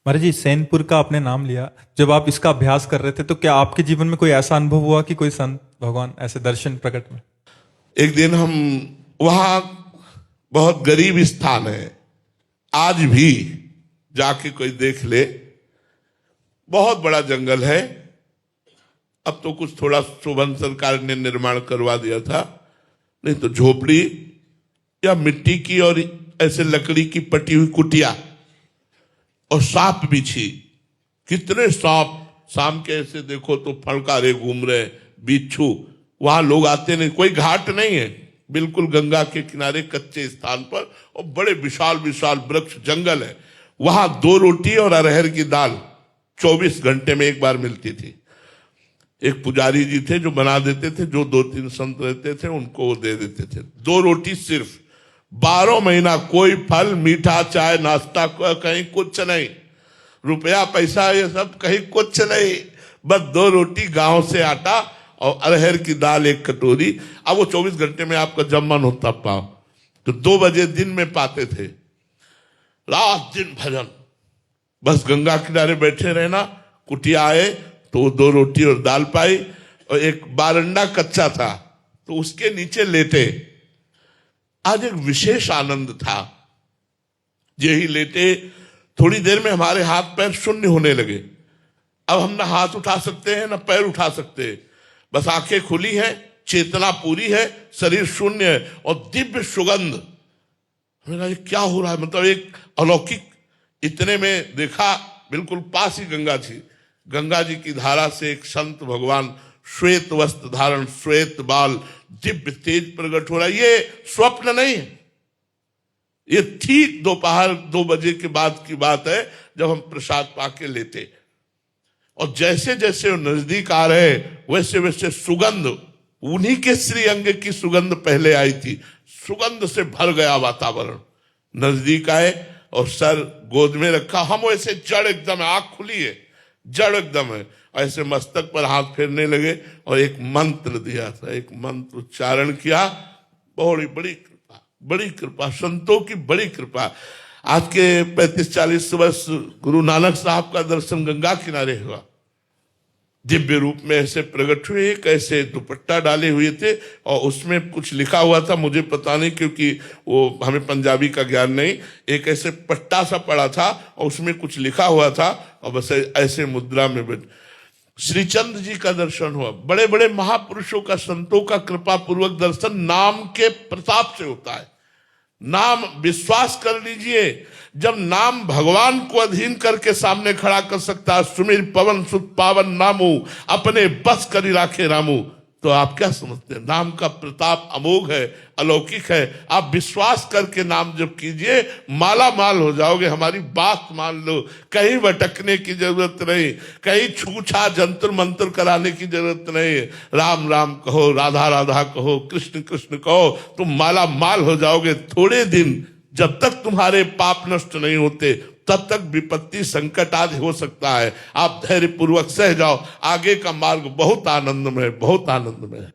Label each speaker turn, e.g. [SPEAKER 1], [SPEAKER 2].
[SPEAKER 1] महाराज जी, सैनपुर का आपने नाम लिया। जब आप इसका अभ्यास कर रहे थे तो क्या आपके जीवन में कोई ऐसा अनुभव हुआ कि कोई संत भगवान ऐसे दर्शन प्रकट में?
[SPEAKER 2] एक दिन हम वहां, बहुत गरीब स्थान है, आज भी जाके कोई देख ले, बहुत बड़ा जंगल है। अब तो कुछ थोड़ा शोभन सरकार ने निर्माण करवा दिया था, नहीं तो झोपड़ी या मिट्टी की और ऐसे लकड़ी की पटी हुई कुटिया, और सांप बिछी। कितने सांप, शाम के ऐसे देखो तो फड़कारे घूम रहे, बिच्छू। वहां लोग आते नहीं, कोई घाट नहीं है, बिल्कुल गंगा के किनारे कच्चे स्थान पर, और बड़े विशाल विशाल वृक्ष जंगल है। वहां 2 रोटी और अरहर की दाल 24 घंटे में एक बार मिलती थी। एक पुजारी जी थे जो बना देते थे, जो 2-3 संत रहते थे उनको वो दे देते थे। 2 रोटी सिर्फ, 12 महीना कोई फल, मीठा, चाय, नाश्ता, कहीं कुछ नहीं, रुपया पैसा ये सब कहीं कुछ नहीं, बस 2 रोटी, गांव से आटा और अरहर की दाल 1 कटोरी। अब वो 24 घंटे में आपका जब मन होता पाओ, तो 2 बजे दिन में पाते थे। रात दिन भजन, बस गंगा किनारे बैठे रहना। कुटिया आए तो 2 रोटी और दाल पाई, और एक बारंडा कच्चा था तो उसके नीचे लेटे। आज एक विशेष आनंद था। यही लेटे, थोड़ी देर में हमारे हाथ पैर शून्य होने लगे। अब हम ना हाथ उठा सकते हैं ना पैर उठा सकते हैं, बस आंखें खुली हैं, चेतना पूरी है, शरीर शून्य है, और दिव्य सुगंध। मेरा ये क्या हो रहा है, मतलब एक अलौकिक। इतने में देखा बिल्कुल पास ही गंगा जी, गंगा जी की धारा से एक संत भगवान, श्वेत वस्त्र धारण, श्वेत बाल, दिव्य तेज प्रकट हो रहा है। ये स्वप्न नहीं है, ये ठीक दोपहर 2 बजे के बाद की बात है, जब हम प्रसाद पाके लेते। और जैसे जैसे वो नजदीक आ रहे, वैसे वैसे सुगंध, उन्हीं के श्री अंग की सुगंध पहले आई थी, सुगंध से भर गया वातावरण। नजदीक आए और सर गोद में रखा, हम वैसे जड़ एकदम, आंख खुली है, जड़ एकदम है, ऐसे मस्तक पर हाथ फेरने लगे और एक मंत्र दिया था, एक मंत्र उच्चारण किया। बड़ी बड़ी कृपा, बड़ी कृपा, संतों की बड़ी कृपा। आज के 35-40 वर्ष गुरु नानक साहब का दर्शन गंगा किनारे हुआ, दिव्य रूप में ऐसे प्रकट हुए। एक ऐसे दुपट्टा डाले हुए थे और उसमें कुछ लिखा हुआ था, मुझे पता नहीं क्योंकि वो हमें पंजाबी का ज्ञान नहीं। एक ऐसे पट्टा सा पड़ा था और उसमें कुछ लिखा हुआ था, और बस ऐसे मुद्रा में बैठ। श्रीचंद जी का दर्शन हुआ। बड़े बड़े महापुरुषों का, संतों का कृपा पूर्वक दर्शन नाम के प्रताप से होता है। नाम, विश्वास कर लीजिए, जब नाम भगवान को अधीन करके सामने खड़ा कर सकता है, सुमिर पवन सुत पावन नामू, अपने बस करी राखे रामू, तो आप क्या समझते हैं? नाम का प्रताप अमोघ है, अलौकिक है। आप विश्वास करके नाम जप कीजिए, माला माल हो जाओगे। हमारी बात मान लो, कहीं भटकने की जरूरत नहीं, कहीं छूछा जंतर मंत्र कराने की जरूरत नहीं। राम राम कहो, राधा राधा कहो, कृष्ण कृष्ण कहो, तुम माला माल हो जाओगे। थोड़े दिन, जब तक तुम्हारे पाप नष्ट नहीं होते तब तक विपत्ति संकट आदि हो सकता है। आप धैर्य पूर्वक सह जाओ, आगे का मार्ग बहुत आनंदमय, बहुत आनंदमय है।